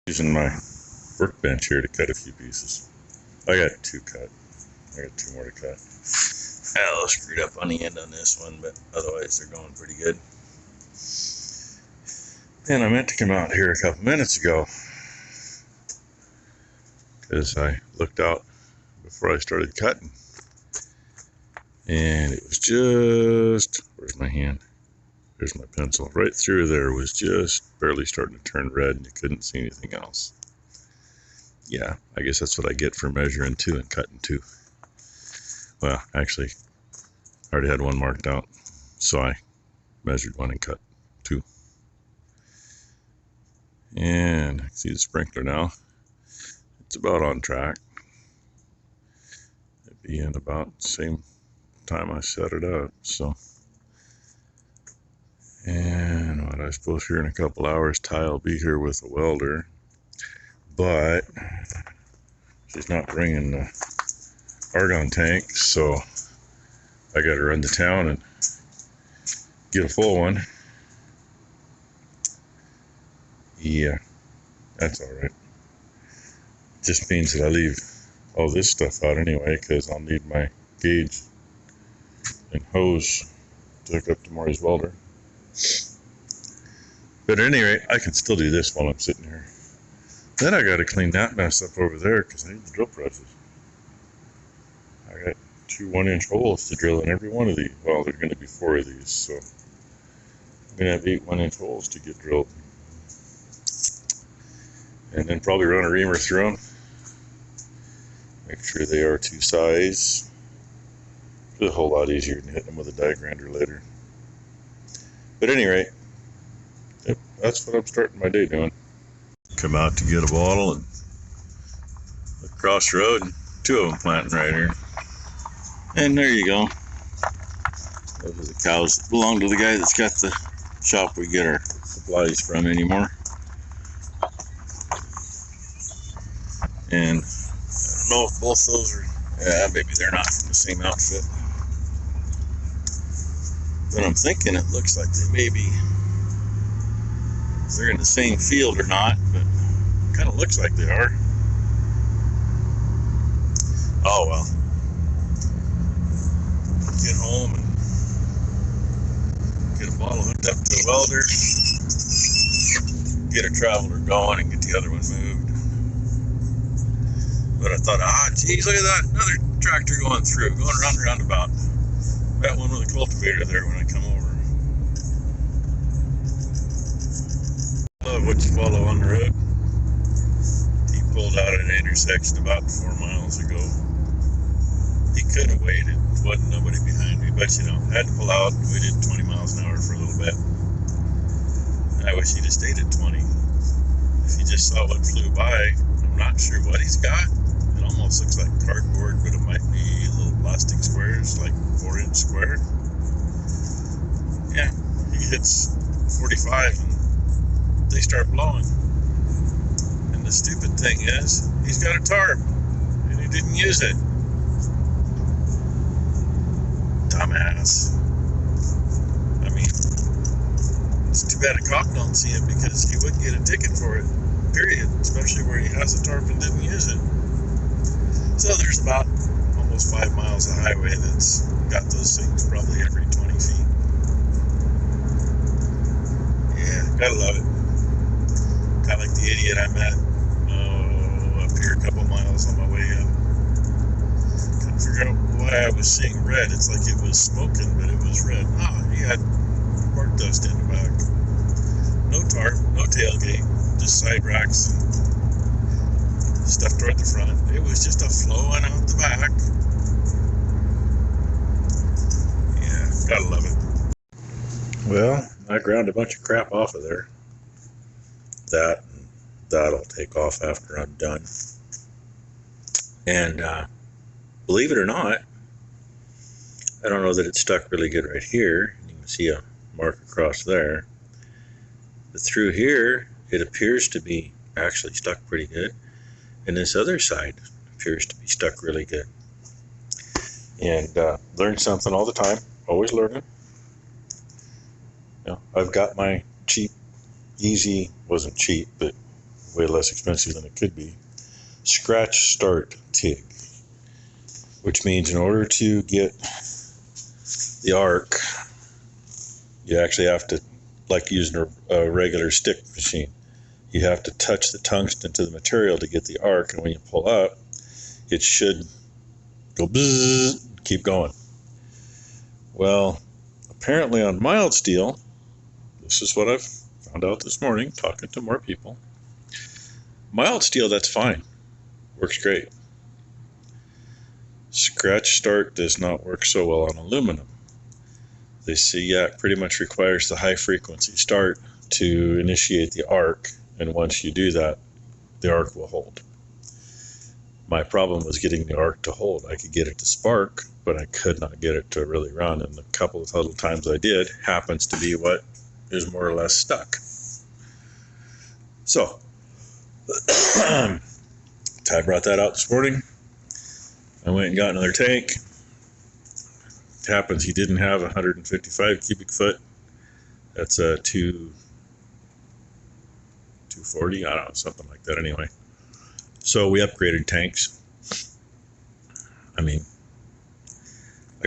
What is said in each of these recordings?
Using my workbench here to cut a few pieces. I got two cut. I got two more to cut. I a little screwed up on the end on this one, but otherwise they're going pretty good. And I meant to come out here a couple minutes ago because I looked out before I started cutting, and it was just, where's my hand? There's my pencil. Right through there was just barely starting to turn red, and you couldn't see anything else. Yeah, I guess that's what I get for measuring two and cutting two. Well, actually, I already had one marked out, so I measured one and cut two. And I can see the sprinkler now. It's about on track. It'd be in about the same time I set it up, so. And what I suppose here in a couple hours, Ty will be here with a welder, but she's not bringing the argon tank, so I got to run to town and get a full one. Yeah, that's all right. Just means that I leave all this stuff out anyway, because I'll need my gauge and hose to hook up to Maury's welder. But at any rate, I can still do this while I'm sitting here. Then I got to clean that mess up over there because I need the drill presses. I got 2 1-inch holes to drill in every one of these. Well, there are going to be 4 of these, so I'm going to have 8 1-inch holes to get drilled. And then probably run a reamer through them. Make sure they are to size. It's a whole lot easier than hitting them with a die grinder later. But at any rate, yep, that's what I'm starting my day doing. Come out to get a bottle and look across the road, and 2 of them planting right here. And there you go. Those are the cows that belong to the guy that's got the shop we get our supplies from anymore. And I don't know if both those are, yeah, maybe they're not from the same outfit. But I'm thinking it looks like they may be, if they're in the same field or not, but it kind of looks like they are. Oh well. Get home and get a bottle hooked up to the welder, get a traveler going and get the other one moved. But I thought, geez, look at that, another tractor going through, going around the roundabout. Got one with a cultivator there when I come over. Love what you follow on the road. He pulled out at an intersection about 4 miles ago. He could have waited. There wasn't nobody behind me, but you know, I had to pull out. We did 20 miles an hour for a little bit. I wish he'd have stayed at 20. If you just saw what flew by, I'm not sure what he's got. It almost looks like cardboard, but it might be little plastic squares, like 4-inch square. Yeah, he hits 45 and they start blowing. And the stupid thing is, he's got a tarp and he didn't use it. Dumbass. I mean, it's too bad a cop don't see him because he wouldn't get a ticket for it, period, especially where he has a tarp and didn't use it. So there's about almost 5 miles of highway that's got those things probably every 20 feet. Yeah, gotta love it. Kind of like the idiot I met up here a couple miles on my way up. Couldn't figure out why I was seeing red. It's like it was smoking, but it was red. He had bark dust in the back. No tarp, no tailgate, just side racks and stuff toward the front. It was just a flowing out the back. Yeah, gotta love it. Well, I ground a bunch of crap off of there. That'll take off after I'm done. And believe it or not, I don't know that it's stuck really good right here. You can see a mark across there. But through here, it appears to be actually stuck pretty good. And this other side appears to be stuck really good. And learn something all the time. Always learning. You know, I've got my cheap, easy, wasn't cheap, but way less expensive than it could be. Scratch start TIG, which means in order to get the arc, you actually have to, like using a regular stick machine, you have to touch the tungsten to the material to get the arc, and when you pull up, it should go bzzz, keep going. Well, apparently on mild steel, this is what I've found out this morning talking to more people. Mild steel, that's fine. Works great. Scratch start does not work so well on aluminum. They say, yeah, it pretty much requires the high frequency start to initiate the arc, and once you do that, the arc will hold. My problem was getting the arc to hold. I could get it to spark, but I could not get it to really run, and the couple of little times I did happens to be what is more or less stuck. So, Ty brought that out this morning. I went and got another tank. It happens he didn't have 155 cubic foot. That's a 240, I don't know, something like that anyway. So we upgraded tanks. I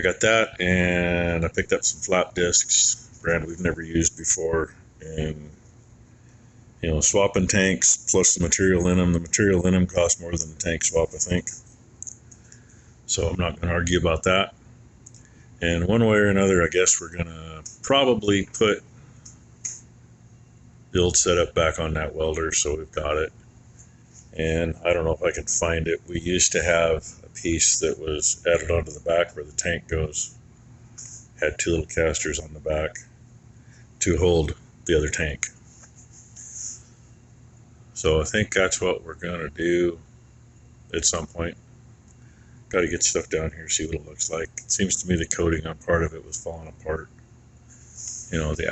got that, and I picked up some flap discs, brand we've never used before, and swapping tanks plus the material in them. The material in them costs more than the tank swap, I think. So I'm not going to argue about that. And one way or another, I guess we're going to probably put the old setup back on that welder, so we've got it. And I don't know if I can find it. We used to have a piece that was added onto the back where the tank goes. Had two little casters on the back to hold the other tank. So I think that's what we're going to do at some point. Got to get stuff down here, see what it looks like. It seems to me the coating on part of it was falling apart. The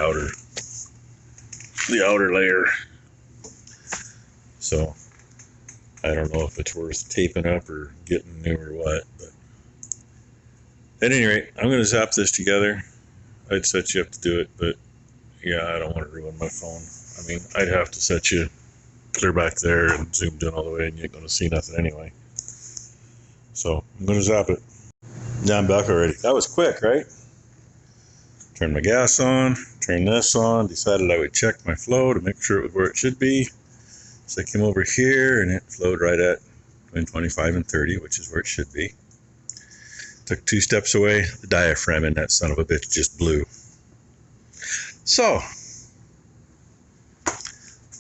outer layer. So I don't know if it's worth taping up or getting new or what, but at any rate, I'm going to zap this together. I'd set you up to do it, but yeah, I don't want to ruin my phone. I'd have to set you clear back there and zoomed in all the way, and you ain't going to see nothing anyway. So I'm going to zap it. Yeah, I'm back already. That was quick, right? Turned my gas on, turned this on, decided I would check my flow to make sure it was where it should be. So I came over here, and it flowed right at between 25 and 30, which is where it should be. Took 2 steps away, the diaphragm in that son of a bitch just blew. So,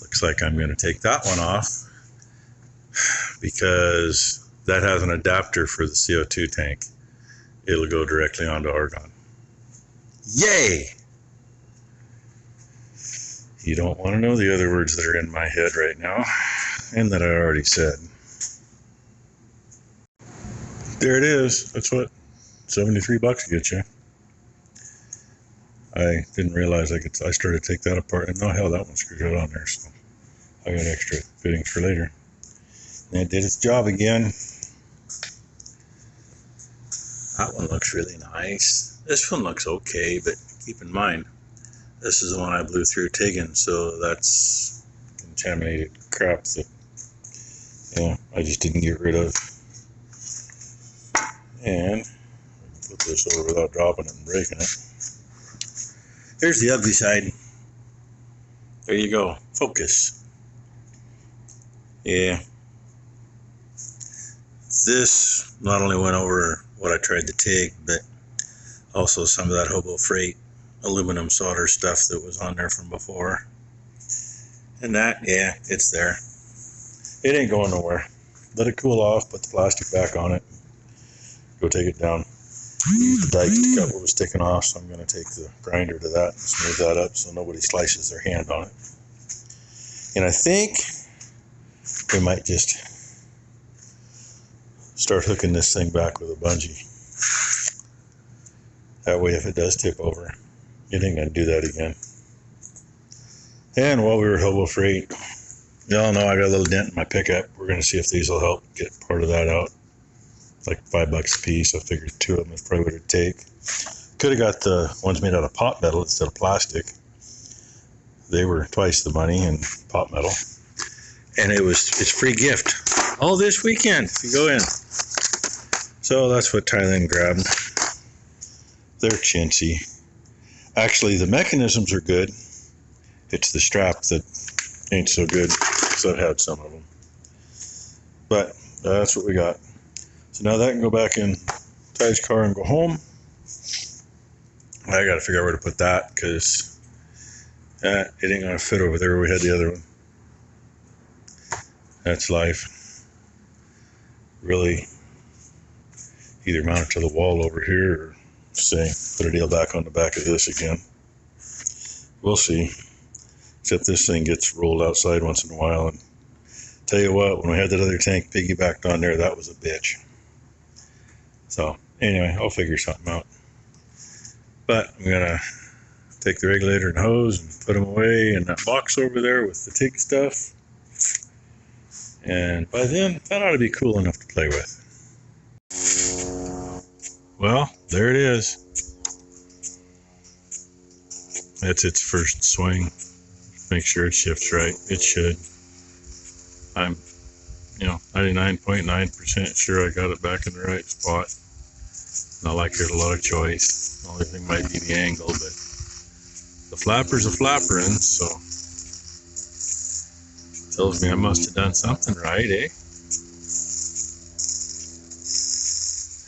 looks like I'm going to take that one off because that has an adapter for the CO2 tank. It'll go directly onto argon. Yay! You don't want to know the other words that are in my head right now, and that I already said. There it is. That's what $73 gets you. I didn't realize I started to take that apart, and no, hell, that one screwed right on there, so I got extra fittings for later. And it did its job again. That one looks really nice. This one looks okay, but keep in mind, this is the one I blew through TIGging, so that's contaminated crap that, I just didn't get rid of. And flip this over without dropping it and breaking it. Here's the ugly side. There you go. Focus. Yeah. This not only went over what I tried to TIG, but also some of that Hobo Freight aluminum solder stuff that was on there from before. And that, yeah, it's there. It ain't going nowhere. Let it cool off, put the plastic back on it, go take it down. Use the dikes to cut what was sticking off, so I'm going to take the grinder to that and smooth that up so nobody slices their hand on it. And I think we might just start hooking this thing back with a bungee. That way, if it does tip over, it ain't going to do that again. And while we were at Hobo Freight, y'all know I got a little dent in my pickup. We're going to see if these will help get part of that out. It's like $5 a piece. I figured 2 of them is probably what it'd take. Could have got the ones made out of pot metal instead of plastic. They were twice the money in pot metal. And it's free gift all this weekend if you go in. So that's what Thailand grabbed. They're chintzy. Actually, the mechanisms are good. It's the strap that ain't so good, because I've had some of them. But that's what we got. So now that can go back in Ty's car and go home. I got to figure out where to put that, because it ain't going to fit over there where we had the other one. That's life. Really, either mount it to the wall over here, or say, put a deal back on the back of this again. We'll see. Except this thing gets rolled outside once in a while. And tell you what, when we had that other tank piggybacked on there, that was a bitch. So anyway, I'll figure something out. But I'm gonna take the regulator and hose and put them away in that box over there with the TIG stuff. And by then, that ought to be cool enough to play with. Well, there it is. That's its first swing. Make sure it shifts right. It should. I'm, 99.9% sure I got it back in the right spot. Not like there's a lot of choice. The only thing might be the angle, but the flapper's a flappering, so tells me I must have done something right, eh?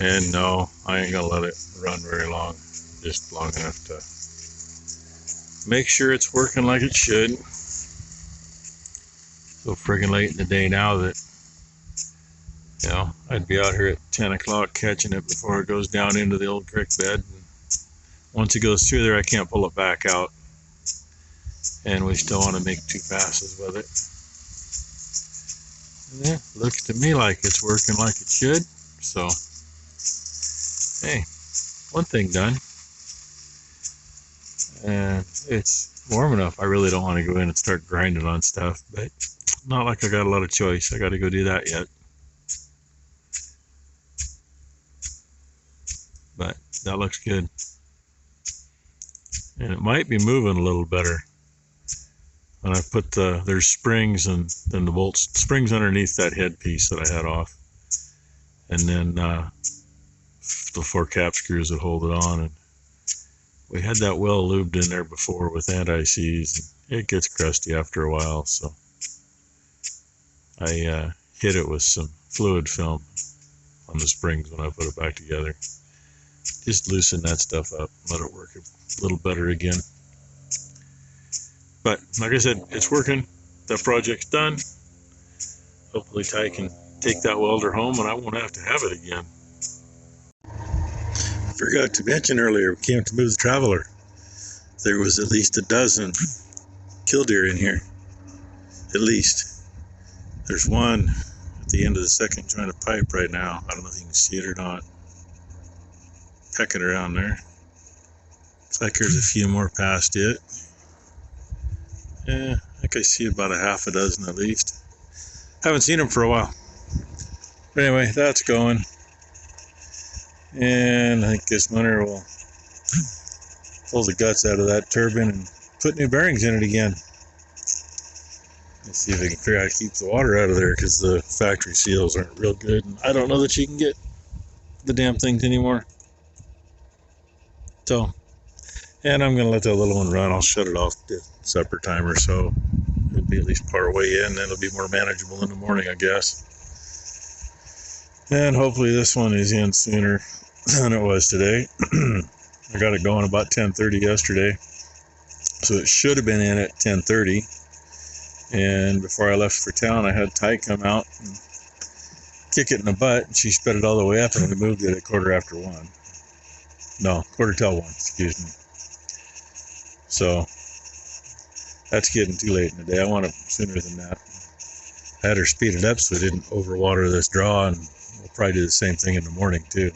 And no, I ain't gonna let it run very long. Just long enough to make sure it's working like it should. So friggin' late in the day now that, I'd be out here at 10 o'clock catching it before it goes down into the old creek bed. And once it goes through there, I can't pull it back out. And we still want to make 2 passes with it. Yeah, looks to me like it's working like it should. So, hey, one thing done. And it's warm enough. I really don't want to go in and start grinding on stuff, but not like I got a lot of choice. I got to go do that yet. But that looks good. And it might be moving a little better. And I put there's springs and then the bolts, springs underneath that headpiece that I had off. And then the 4 cap screws that hold it on. And we had that well lubed in there before with anti-seize. It gets crusty after a while, so I hit it with some fluid film on the springs when I put it back together. Just loosen that stuff up, let it work a little better again. But like I said, it's working. That project's done. Hopefully Ty can take that welder home and I won't have to have it again. I forgot to mention earlier, we came to move the Traveler. There was at least a dozen killdeer in here. At least. There's one at the end of the second joint of pipe right now. I don't know if you can see it or not. Pecking around there. Looks like there's a few more past it. Yeah, I think I see about a half a dozen at least. Haven't seen them for a while. But anyway, that's going. And I think this winter we'll pull the guts out of that turbine and put new bearings in it again. Let's see if we can figure out how to keep the water out of there, because the factory seals aren't real good. And I don't know that you can get the damn things anymore. So, and I'm going to let that little one run. I'll shut it off at supper time or so. It'll be at least part way in, then it'll be more manageable in the morning, I guess. And hopefully this one is in sooner than it was today. I got it going about 10:30 yesterday. So it should have been in at 10:30. And before I left for town, I had Ty come out and kick it in the butt. And she sped it all the way up and we moved it at 1:15. No, 1:45, excuse me. So that's getting too late in the day. I want it sooner than that. I had her speed it up so it didn't overwater this draw, and we'll probably do the same thing in the morning too.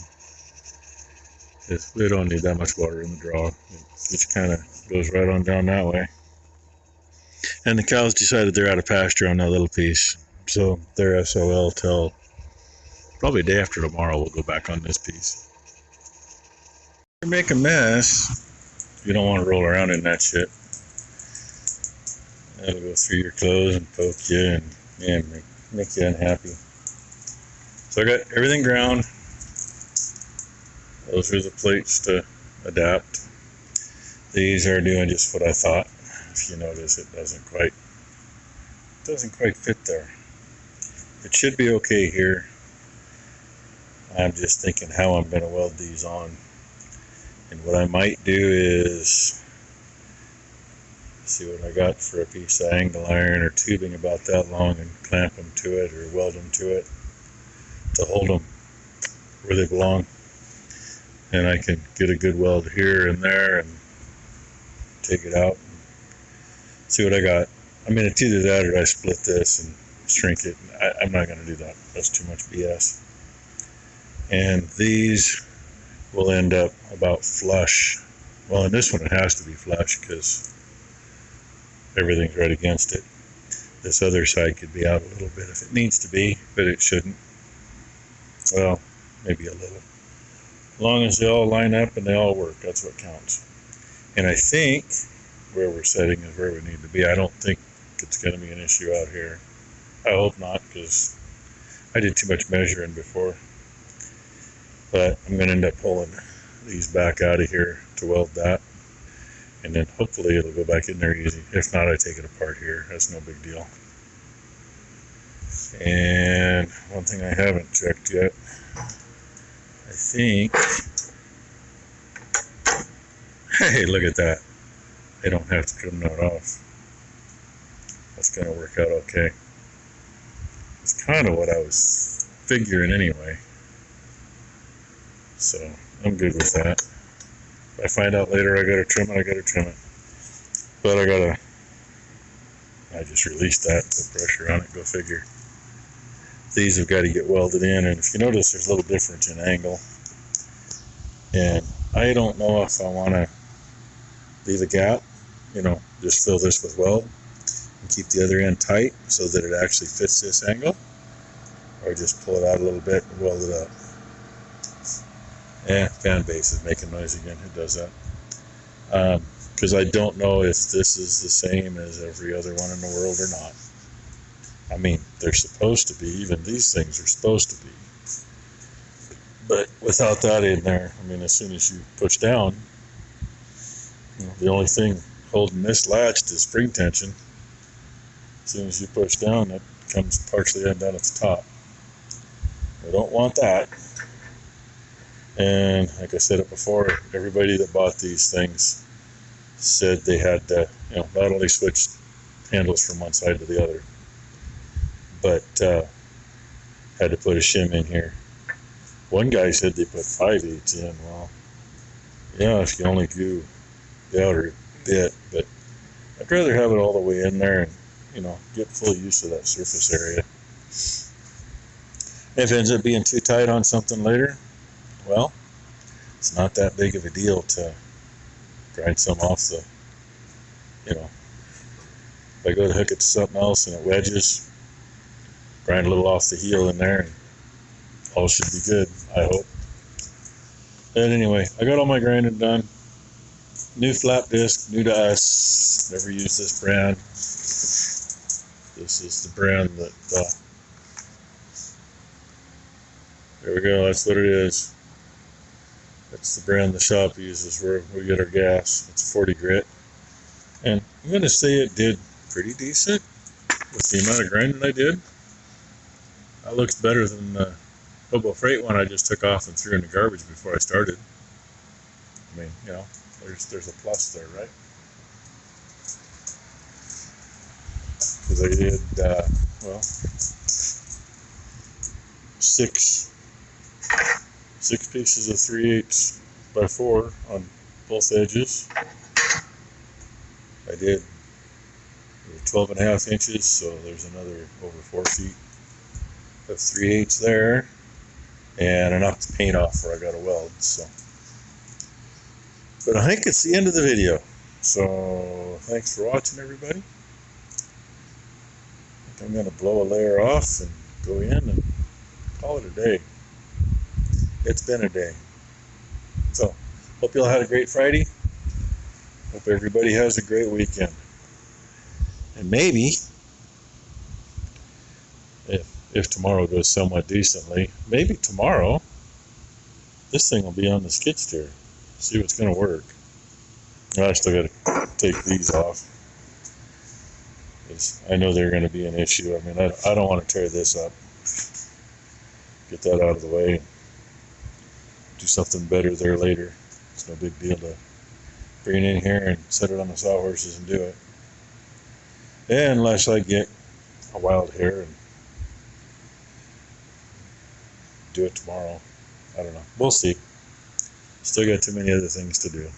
We don't need that much water in the draw. It just kind of goes right on down that way. And the cows decided they're out of pasture on that little piece, so they're SOL till probably day after tomorrow. We'll go back on this piece. You make a mess. You don't want to roll around in that shit. That'll go through your clothes and poke you, and and make you unhappy. So I got everything ground. Those are the plates to adapt. These are doing just what I thought. If you notice, it doesn't quite fit there. It should be okay here. I'm just thinking how I'm going to weld these on. And what I might do is see what I got for a piece of angle iron or tubing about that long and clamp them to it or weld them to it to hold them where they belong. And I can get a good weld here and there and take it out and see what I got. I mean, it's either that or I split this and shrink it. I'm not going to do that. That's too much BS. And these will end up about flush. Well, in this one it has to be flush because everything's right against it. This other side could be out a little bit if it needs to be, but it shouldn't. Well, maybe a little. As long as they all line up and they all work, that's what counts. And I think where we're setting is where we need to be. I don't think it's going to be an issue out here. I hope not, because I did too much measuring before. But I'm going to end up pulling these back out of here to weld that. And then hopefully it'll go back in there easy. If not, I take it apart here. That's no big deal. And one thing I haven't checked yet, I think, hey, look at that. I don't have to trim that off. That's going to work out okay. It's kind of what I was figuring anyway. So I'm good with that. If I find out later I gotta trim it, I gotta trim it. But I just released that, put pressure on it, go figure. These have got to get welded in, and if you notice there's a little difference in angle. And I don't know if I want to leave a gap, just fill this with weld and keep the other end tight so that it actually fits this angle, or just pull it out a little bit and weld it up. Fan base is making noise again. It does that. Because I don't know if this is the same as every other one in the world or not. I mean, they're supposed to be. Even these things are supposed to be. But without that in there, I mean, as soon as you push down, the only thing holding this latched is spring tension. As soon as you push down, it comes partially undone at the top. We don't want that. And like I said it before, everybody that bought these things said they had to, not only switch handles from one side to the other, but had to put a shim in here. One guy said they put 5/8 in. Well, yeah, if you only do the outer bit, but I'd rather have it all the way in there and, get full use of that surface area. If it ends up being too tight on something later, well, it's not that big of a deal to grind some off the, if I go to hook it to something else and it wedges, grind a little off the heel in there and all should be good, I hope. But anyway, I got all my grinding done. New flap disc, new to us. Never used this brand. This is the brand that, there we go, that's what it is. That's the brand the shop uses where we get our gas. It's 40 grit. And I'm going to say it did pretty decent with the amount of grinding I did. That looks better than the Hobo Freight one I just took off and threw in the garbage before I started. I mean, there's a plus there, right? Because I did, six pieces of 3/8 by 4 on both edges. I did 12.5 inches, so there's another over 4 feet of 3/8 there, and I knocked the paint off where I got a weld. So, but I think it's the end of the video. So thanks for watching, everybody. I think I'm going to blow a layer off and go in and call it a day. It's been a day. So, hope you all had a great Friday. Hope everybody has a great weekend. And maybe If tomorrow goes somewhat decently, maybe tomorrow this thing will be on the skid steer. See what's going to work. I still got to take these off. I know they're going to be an issue. I mean, I don't want to tear this up. Get that out of the way. Do something better there later. It's no big deal to bring it in here and set it on the sawhorses and do it. And unless I get a wild hair and do it tomorrow. I don't know. We'll see. Still got too many other things to do.